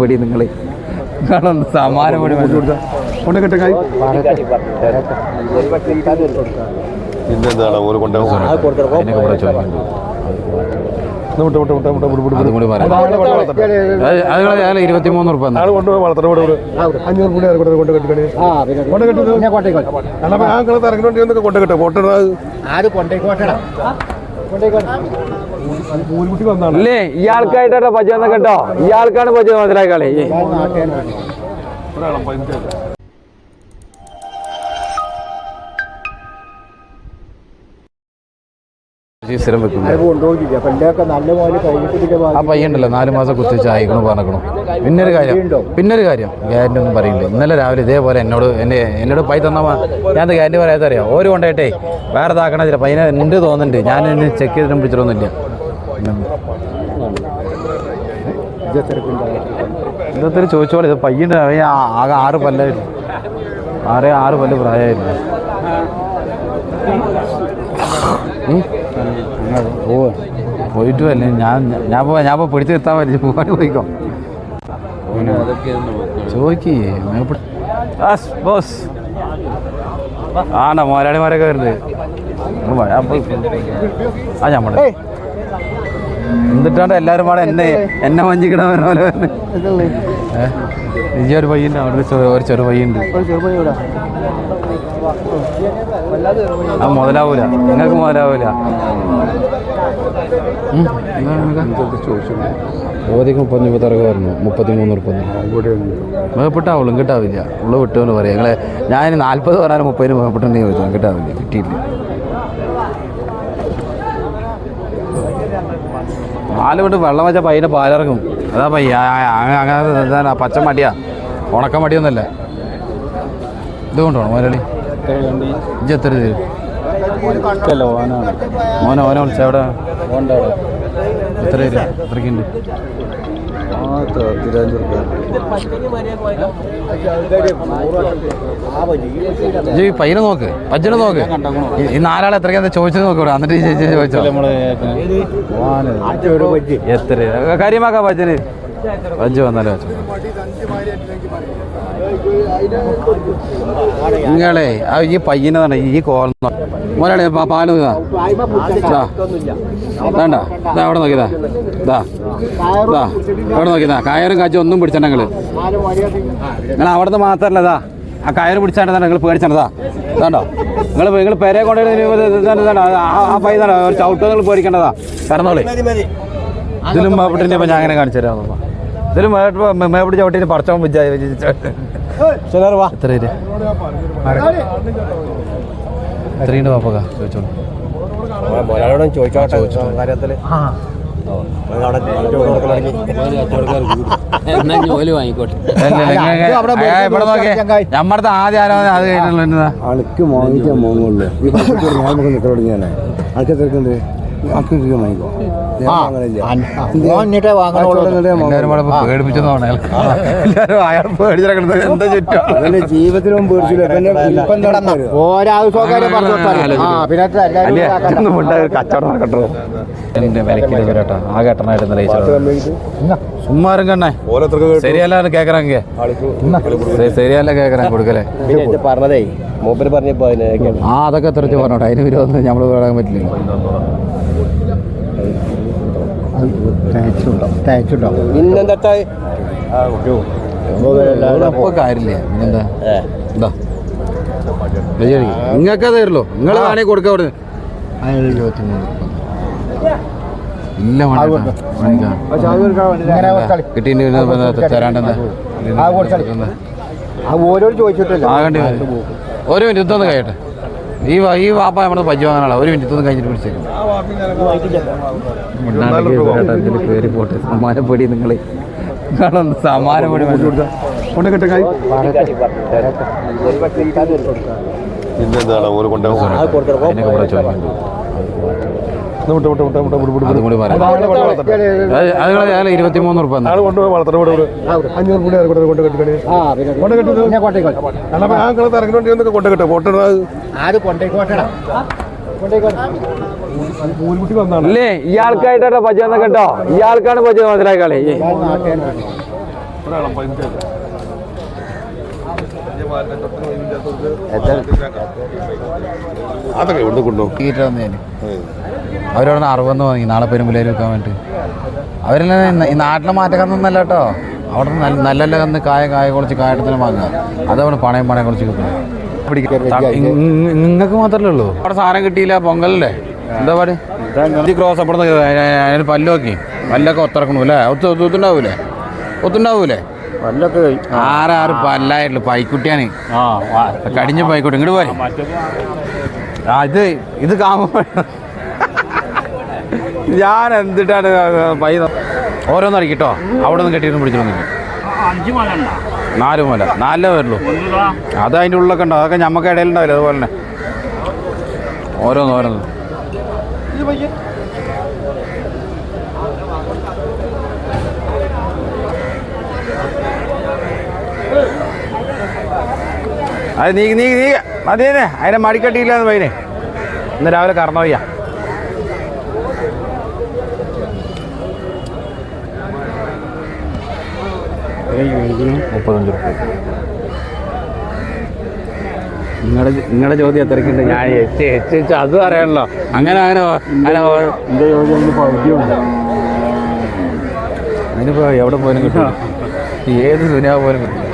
പൊടി നിങ്ങൾ സമാനം പൊടി കൊണ്ട് കെട്ടക്കായി പിന്നെന്താണ് ഓരോ കൊണ്ടുപോകും അതും കൂടി പറയാം. അത് 23 റുപ്യ അല്ലേ ഇയാൾക്കായിട്ടാ പജ കേട്ടോ. ഇയാൾക്കാണ് പജ മനസ്സിലാക്കാളേ. സ്ഥിരം വെക്കുന്നു ആ പയ്യണ്ടല്ലോ 4 മാസം കുത്തിച്ച് അയക്കണു പറഞ്ഞേക്കണു. പിന്നൊരു കാര്യം ഗ്യാരണ്ടി ഒന്നും പറയില്ല. ഇന്നലെ രാവിലെ ഇതേപോലെ എന്നോട് പൈ തന്നാൽ ഞാൻ ഗ്യാരണ്ടി പറയാത്ത അറിയാം. ഓര് കൊണ്ടായിട്ടേ വേറെ ഇതാക്കണ പയ്യനെ ഉണ്ട് തോന്നുന്നുണ്ട്. ഞാൻ എന്നെ ചെക്ക് ചെയ്തിട്ടും പിടിച്ചിട്ടൊന്നുമില്ല. ഇന്നത്തെ ചോദിച്ചോളെ ഇത് പയ്യൻ്റെ ആകെ 6 പല്ലായിരുന്നു. 6 പല്ല് പ്രായമായിരുന്നു. പോയിട്ട് അല്ലേ ഞാൻ പിടിച്ച് എത്താൻ പറ്റില്ല. പോകാൻ പോയിക്കോ ചോദിക്കേ ബോസ് ആണോ മലയാളിമാരൊക്കെ വരുന്നത്. ആ ഞമ്മടെ എന്നിട്ടാണ്ട് എല്ലാവരും പാടെ എന്നെ വഞ്ചിക്കണ പോലെ ഈ ഒരു പയ്യുണ്ട്. അവിടെ ഒരു ചെറു പയ്യുണ്ട്. ആ മുതലാവൂല, നിങ്ങൾക്ക് മുതലാവൂല. ഓതിക്ക് 30 പറഞ്ഞു 33 റുപ്യ മേപ്പെട്ടാവുള്ളൂ. കിട്ടാവില്ല. ഉള്ള വിട്ടുകൊണ്ട് പറയാം. ഞങ്ങളെ ഞാൻ 40 പറഞ്ഞാലും 30 മേപ്പെട്ടുണ്ടെങ്കിൽ ചോദിച്ചു. കിട്ടാവില്ല. കിട്ടിയില്ല. 4 മിനിറ്റ് വെള്ളം വെച്ചാൽ പയ്യൻ്റെ പാലിറങ്ങും. അതാ പയ്യ അങ്ങനെ പച്ച മടിയാ, ഉണക്ക മടിയൊന്നുമല്ല. ഇതുകൊണ്ടാണോ മുതലാളി ഇജ്ജ് എത്ര തരും? ഓനെ വിളിച്ച എവിടെ എത്ര തരും? എത്രക്കുണ്ട്? ഈ പയ്യനെ നോക്ക്, പജ്ജനെ നോക്ക്. ഈ 4 ആൾ എത്രയ്ക്കാ ചോദിച്ചത് നോക്കൂടെ. എന്നിട്ട് ചേച്ചി ചോദിച്ചോ എത്ര കാര്യമാക്കാം പജ്ജന്. പജ്ജ് വന്നാലോ നിങ്ങളെ ഈ പയ്യനെ തന്നെ ഈ കോർന്ന മോനാളെ പാല് വേണ്ട. ഇതാ അവിടെ നോക്കിയതാ. അവിടെ നോക്കിയതാ. കയറും കാച്ചും ഒന്നും പിടിച്ചാ നിങ്ങൾ അവിടെ നിന്ന് മാത്രമല്ല. ഇതാ ആ കയറ് പിടിച്ചാണ്ടാ നിങ്ങൾ പേടിച്ചാണ്ടാ. ഇതാണ്ടോ നിങ്ങൾ പെരെ കൊണ്ടുവരുന്ന ആ പൈസ ഒരു ചവിട്ടോ നിങ്ങൾ പേടിക്കേണ്ടതാ. കറന്നോളി. ഇതിലും മേപ്പിട്ടിൻ്റെ ഇപ്പം ഞാൻ അങ്ങനെ കാണിച്ചു തരാം. ഇതിലും മേപ്പിട്ട് ചവിട്ടിന് പടച്ചവൻ എത്ര എത്രയുണ്ട് പാപ്പക്ക ചോദിച്ചോളൂ. നമ്മടത്തെ ആദ്യം ആരോ അത് കഴിഞ്ഞിട്ടുള്ള അനക്ക് വാങ്ങിക്കാൻ പോകുന്നുള്ളൂ. ജീവിതത്തിലും കച്ചവടം നടക്കട്ടോ. എന്റെ വിലക്കിലേട്ടാ ആ കെട്ടണായിട്ട് സുമ്മാരും കണ്ണേ ശരിയല്ല കേക്കറാങ്ക ശരിയല്ല കേക്കറാൻ കൊടുക്കലേ പറഞ്ഞതേ മൂപ്പര് പറഞ്ഞപ്പോ ആ അതൊക്കെ തെറിച്ച് പറഞ്ഞോട്ടെ. അതിന് വിരോധം നമ്മൾ പറയാൻ പറ്റില്ല. പിന്നെന്താ കാര്യമില്ല. പിന്നെന്താ എന്താ നിങ്ങൾക്ക് തരുള്ളൂ. നിങ്ങൾ വേണമെങ്കിൽ കൊടുക്കാൻ അവിടെ ഇല്ല കിട്ടി തരാണ്ടെന്താ. ഒരു മിനിറ്റ് ഇതൊന്ന് കഴിയട്ടെ. ഈ വാപ്പ നമ്മുടെ പജ്ജു വാങ്ങാനുള്ള. ഒരു മിനിറ്റ് ഇതൊന്നും കഴിഞ്ഞിട്ട് പിടിച്ചേക്കും. കയറി പോട്ടെ. സമാനപ്പൊടി നിങ്ങൾ സമാനപ്പൊടി കൊണ്ട് കെട്ടക്കായി പിന്നെന്താണ് ഓരോ കൊണ്ടുപോകും. അതും കൂടി പറയാം. അത് 23 റുപ്യ അല്ലേ ഇയാൾക്കായിട്ടാ പജ കേട്ടോ. ഇയാൾക്കാണ് പജ മനസ്സിലാക്കാളേ. അതൊക്കെ ഇവിടുന്ന് കൊണ്ടുപോകും തീറ്റ വന്നതിന് അവരവിടെ നിന്ന് 60 വാങ്ങി നാളെ പെരുമ്പിലേര് വെക്കാൻ വേണ്ടി അവരെല്ലാം ഈ നാട്ടിലെ മാറ്റക്കന്നല്ല കേട്ടോ അവിടെ നിന്ന് നല്ല നല്ല കന്ന് കായ കുറച്ച് കായത്തിന് വാങ്ങുക അതവിടെ പണയം കുറച്ച് കിട്ടും നിങ്ങൾക്ക് മാത്രമല്ലേ ഉള്ളൂ അവിടെ സാധനം കിട്ടിയില്ല പൊങ്കലല്ലേ എന്താ പാട് ക്രോസ് അപ്പുറത്ത് അതിന് പല്ല് നോക്കി പല്ലൊക്കെ ഒത്തിറക്കണു അല്ലേ ഒത്തുണ്ടാവൂലേ പല്ലൊക്കെ ആറ് പല്ലായിട്ടുള്ളു പൈക്കുട്ടിയാണ് കടിഞ്ഞ പൈക്കുട്ടി ഇങ്ങോട്ട് പോരെ ഇത് കാണുമ്പോ ഞാൻ എന്തിട്ടാണ് പൈ ഓരോന്ന് അടിക്കട്ടോ അവിടെ നിന്ന് കെട്ടിയിട്ട് പിടിച്ചിട്ടൊന്നുമില്ല 4 മല 4 വരുള്ളൂ അത് അതിൻ്റെ ഉള്ളിലൊക്കെ ഉണ്ടാവും അതൊക്കെ ഞമ്മക്ക് ഇടയിലുണ്ടാവില്ല അതുപോലെ തന്നെ ഓരോന്ന് അത് നീ മതിയേ അതിനെ മടിക്കട്ടിയില്ലാന്ന് പയ്യനെ ഇന്ന് രാവിലെ കറന്നു വയ്യ നിങ്ങളുടെ ചോദ്യം എത്രയ്ക്കുണ്ട് ഞാൻ അതും അറിയണല്ലോ അങ്ങനെ അതിനിപ്പോ എവിടെ പോലും കിട്ടും ഏത് ദുനിയാ പോലും കിട്ടും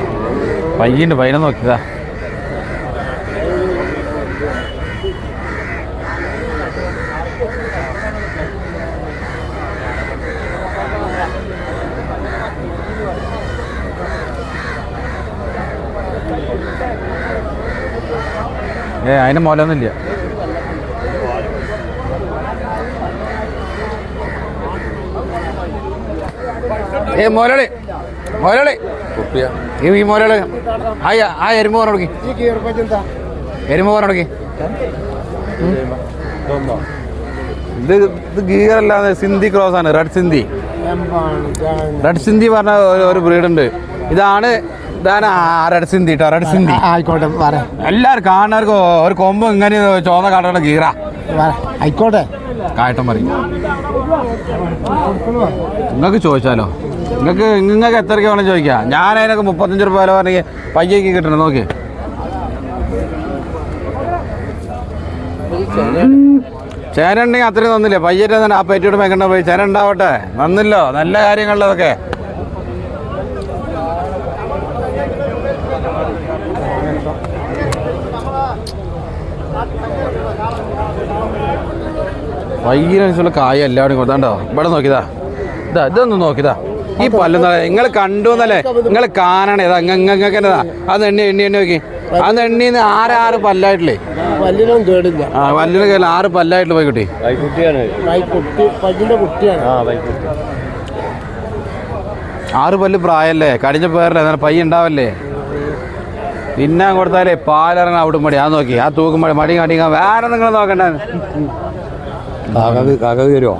പയ്യനെ നോക്കിയതാ അതിന് മോലൊന്നുമില്ല മോലളി ഈ മോലള് ആ എരുമ്പ് പറഞ്ഞോടക്കി ഇത് ഗീറല്ലാതെ സിന്ധി ക്രോസ് ആണ് റെഡ് സിന്ധി പറഞ്ഞ ഒരു ബ്രീഡുണ്ട് ഇതാണ് റെഡ് സിന്ധി കേട്ടോ റെഡ് സിന്ധി ആയിക്കോട്ടെ എല്ലാവരും കാണുന്നവർക്ക് ഒരു കൊമ്പ് ഇങ്ങനെ ചോന്ന കാട്ടുള്ള ഗീറ ആയിക്കോട്ടെ കായട്ടം പറയും നിങ്ങൾക്ക് ചോദിച്ചാലോ നിങ്ങൾക്ക് എത്രയ്ക്ക് വേണം ചോദിക്കാം ഞാൻ അതിനൊക്കെ 35 രൂപ വില പറഞ്ഞെങ്കിൽ പയ്യക്ക് കിട്ടണം നോക്കി ചേന ഉണ്ടെങ്കിൽ അത്രയും തന്നില്ലേ പയ്യറ്റ തന്നെ ആ പറ്റിയോട് മേക്കണ്ട പോയി ചേന ഉണ്ടാവട്ടെ നന്നല്ലോ നല്ല കാര്യങ്ങളിലതൊക്കെ വൈകിനനുസരിച്ചുള്ള കായ എല്ലാവരും കൊടുത്താണ്ടോ ഇവിടെ നോക്കിയതാ ഇതൊന്നും നോക്കിയതാ ഈ പല്ലെന്നാ നിങ്ങൾ കണ്ടു എന്നല്ലേ നിങ്ങൾ കാണണേ ഇതാ നിങ്ങൾക്ക് എന്നതാ അത് എണ്ണി നോക്കി അത് എണ്ണീന്ന് 6 പല്ലായിട്ടില്ലേ വല്ലിനും കേരളം 6 പല്ലായിട്ടില്ല പോയിക്കുട്ടി 6 പല്ല് പ്രായല്ലേ കടിഞ്ഞ പേരല്ലേ അങ്ങനെ പയ്യ ഉണ്ടാവല്ലേ തിന്നാൻ കൊടുത്താലേ പാലിറങ്ങാൻ അവിടെ മടി അത് നോക്കി ആ തൂക്കും മടി കടിക്കാൻ വേറെ നിങ്ങൾ നോക്കണ്ട കാക്ക വരുമോ